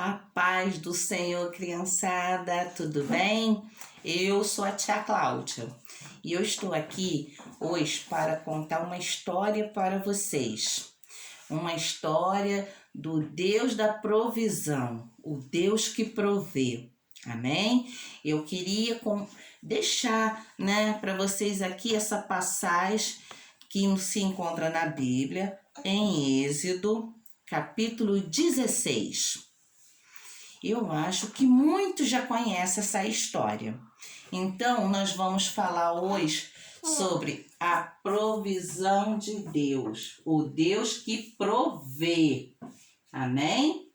A paz do Senhor, criançada, tudo bem? Eu sou a tia Cláudia e eu estou aqui hoje para contar uma história para vocês. Uma história do Deus da provisão, o Deus que provê. Amém? Eu queria deixar, para vocês aqui essa passagem que se encontra na Bíblia, em Êxodo, capítulo 16. Eu acho que muitos já conhecem essa história. Então, nós vamos falar hoje sobre a provisão de Deus, o Deus que provê. Amém?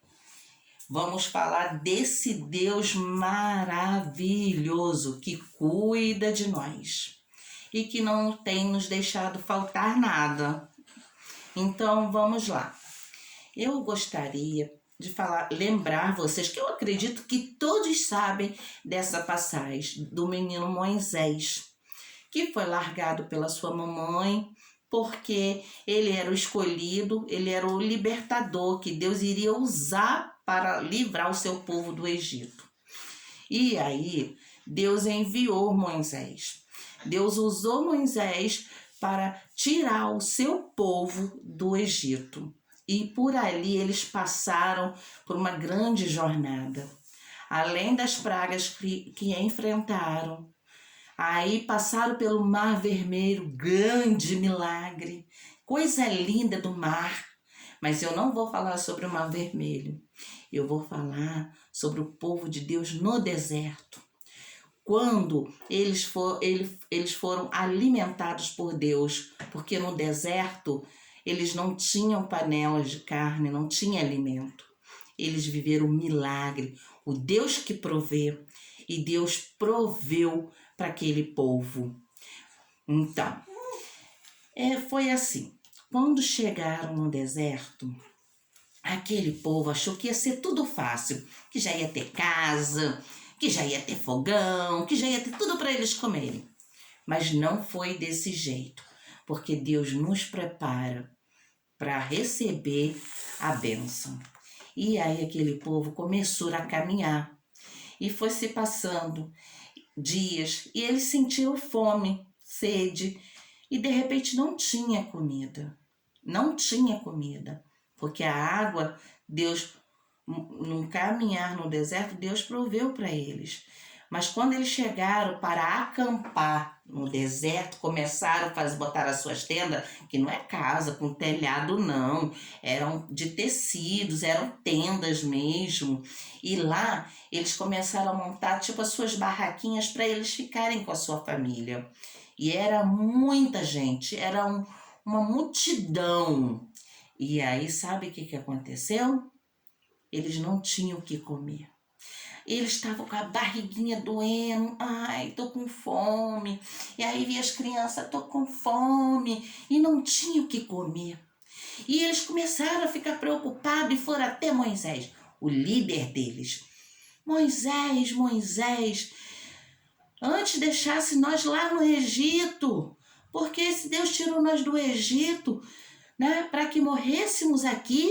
Vamos falar desse Deus maravilhoso que cuida de nós e que não tem nos deixado faltar nada. Então, vamos lá. Eu gostaria de lembrar vocês que eu acredito que todos sabem dessa passagem do menino Moisés, que foi largado pela sua mamãe porque ele era o escolhido, ele era o libertador que Deus iria usar para livrar o seu povo do Egito. E aí, Deus enviou Moisés. Deus usou Moisés para tirar o seu povo do Egito. E por ali eles passaram por uma grande jornada. Além das pragas que enfrentaram, aí passaram pelo Mar Vermelho, grande milagre, coisa linda do mar. Mas eu não vou falar sobre o Mar Vermelho. Eu vou falar sobre o povo de Deus no deserto. Quando eles foram alimentados por Deus, porque no deserto eles não tinham panelas de carne, não tinha alimento. Eles viveram um milagre, o Deus que provê, e Deus proveu para aquele povo. Então, foi assim, quando chegaram no deserto, aquele povo achou que ia ser tudo fácil, que já ia ter casa, que já ia ter fogão, que já ia ter tudo para eles comerem. Mas não foi desse jeito, porque Deus nos prepara para receber a bênção. E aí aquele povo começou a caminhar e foi se passando dias e eles sentiram fome, sede e de repente não tinha comida. Não tinha comida, porque a água, Deus, no caminhar no deserto, Deus proveu para eles. Mas quando eles chegaram para acampar no deserto, começaram a botar as suas tendas, que não é casa com telhado não, eram de tecidos, eram tendas mesmo. E lá eles começaram a montar tipo as suas barraquinhas para eles ficarem com a sua família. E era muita gente, era uma multidão. E aí sabe o que aconteceu? Eles não tinham o que comer. Eles estavam com a barriguinha doendo, ai, tô com fome. E aí vi as crianças, tô com fome, e não tinha o que comer. E eles começaram a ficar preocupados e foram até Moisés, o líder deles. Moisés, antes deixasse nós lá no Egito, porque esse Deus tirou nós do Egito, para que morrêssemos aqui,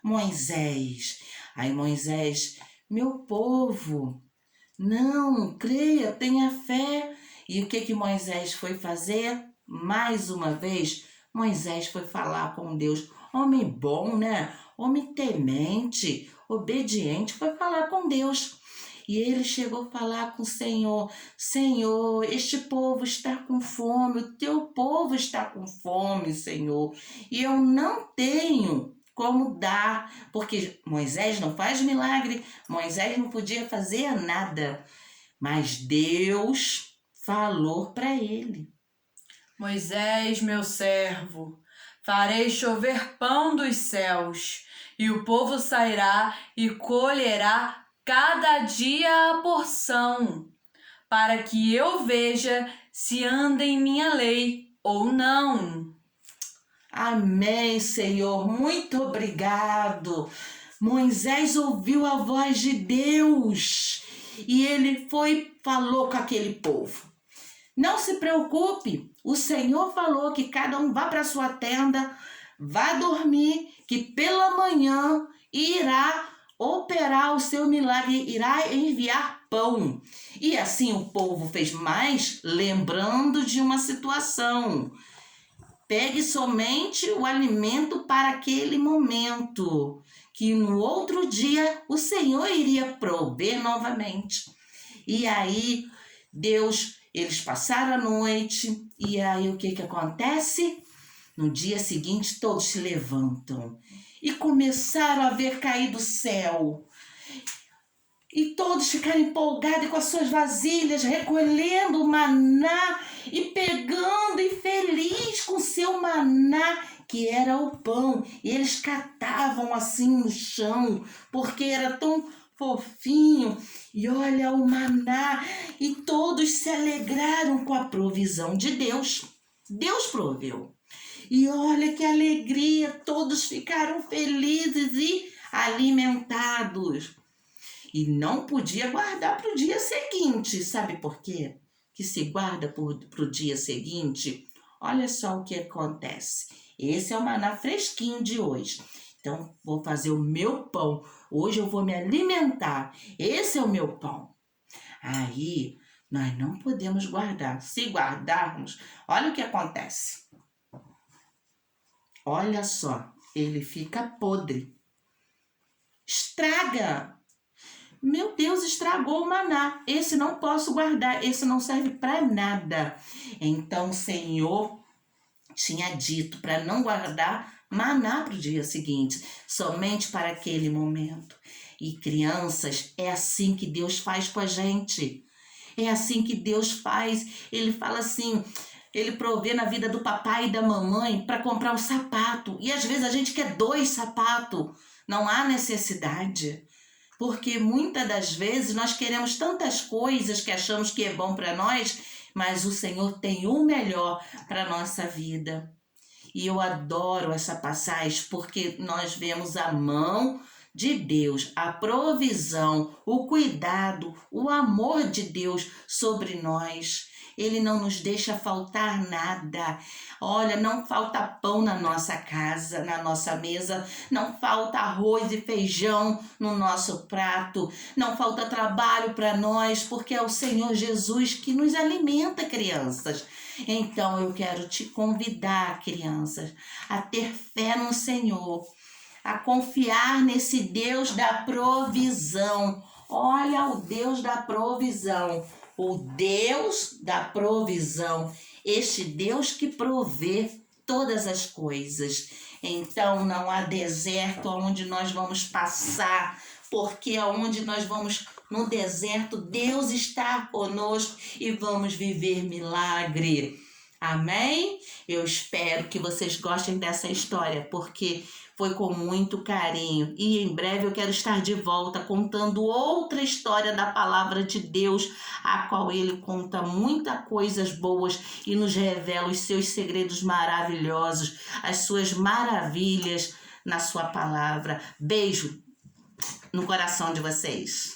Moisés. Aí Moisés, meu povo, não, creia, tenha fé. E o que Moisés foi fazer? Mais uma vez, Moisés foi falar com Deus. Homem bom, Homem temente, obediente, foi falar com Deus. E ele chegou a falar com o Senhor. Senhor, este povo está com fome, o teu povo está com fome, Senhor. E eu não tenho como dar, porque Moisés não faz milagre, Moisés não podia fazer nada, mas Deus falou para ele. Moisés, meu servo, farei chover pão dos céus, e o povo sairá e colherá cada dia a porção, para que eu veja se anda em minha lei ou não. Amém, Senhor, muito obrigado. Moisés ouviu a voz de Deus e ele falou com aquele povo. Não se preocupe, o Senhor falou que cada um vá para sua tenda, vá dormir, que pela manhã irá operar o seu milagre, irá enviar pão. E assim o povo fez mais, lembrando de uma situação. Pegue somente o alimento para aquele momento, que no outro dia o Senhor iria prover novamente. E aí, eles passaram a noite, e aí o que acontece? No dia seguinte, todos se levantam e começaram a ver cair do céu. E todos ficaram empolgados com as suas vasilhas, recolhendo o maná e pegando e feliz com o seu maná, que era o pão. E eles catavam assim no chão, porque era tão fofinho. E olha o maná, e todos se alegraram com a provisão de Deus. Deus proveu. E olha que alegria, todos ficaram felizes e alimentados. E não podia guardar para o dia seguinte. Sabe por quê? Que se guarda para o dia seguinte? Olha só o que acontece. Esse é o maná fresquinho de hoje. Então, vou fazer o meu pão. Hoje eu vou me alimentar. Esse é o meu pão. Aí, nós não podemos guardar. Se guardarmos, olha o que acontece. Olha só, ele fica podre. Estraga. Meu Deus, estragou o maná. Esse não posso guardar, esse não serve para nada. Então o Senhor tinha dito para não guardar maná para o dia seguinte, somente para aquele momento. E crianças, é assim que Deus faz com a gente. É assim que Deus faz. Ele fala assim, ele provê na vida do papai e da mamãe para comprar um sapato. E às vezes a gente quer 2 sapatos. Não há necessidade. Porque muitas das vezes nós queremos tantas coisas que achamos que é bom para nós, mas o Senhor tem o melhor para a nossa vida. E eu adoro essa passagem porque nós vemos a mão de Deus, a provisão, o cuidado, o amor de Deus sobre nós. Ele não nos deixa faltar nada. Olha, não falta pão na nossa casa, na nossa mesa, não falta arroz e feijão no nosso prato, não falta trabalho para nós, porque é o Senhor Jesus que nos alimenta, crianças. Então eu quero te convidar, crianças, a ter fé no Senhor, a confiar nesse Deus da provisão. Olha o Deus da provisão. O Deus da provisão, este Deus que provê todas as coisas. Então não há deserto onde nós vamos passar, porque onde nós vamos no deserto, Deus está conosco e vamos viver milagre. Amém? Eu espero que vocês gostem dessa história, porque foi com muito carinho. E em breve eu quero estar de volta contando outra história da palavra de Deus, a qual ele conta muitas coisas boas e nos revela os seus segredos maravilhosos, as suas maravilhas na sua palavra. Beijo no coração de vocês.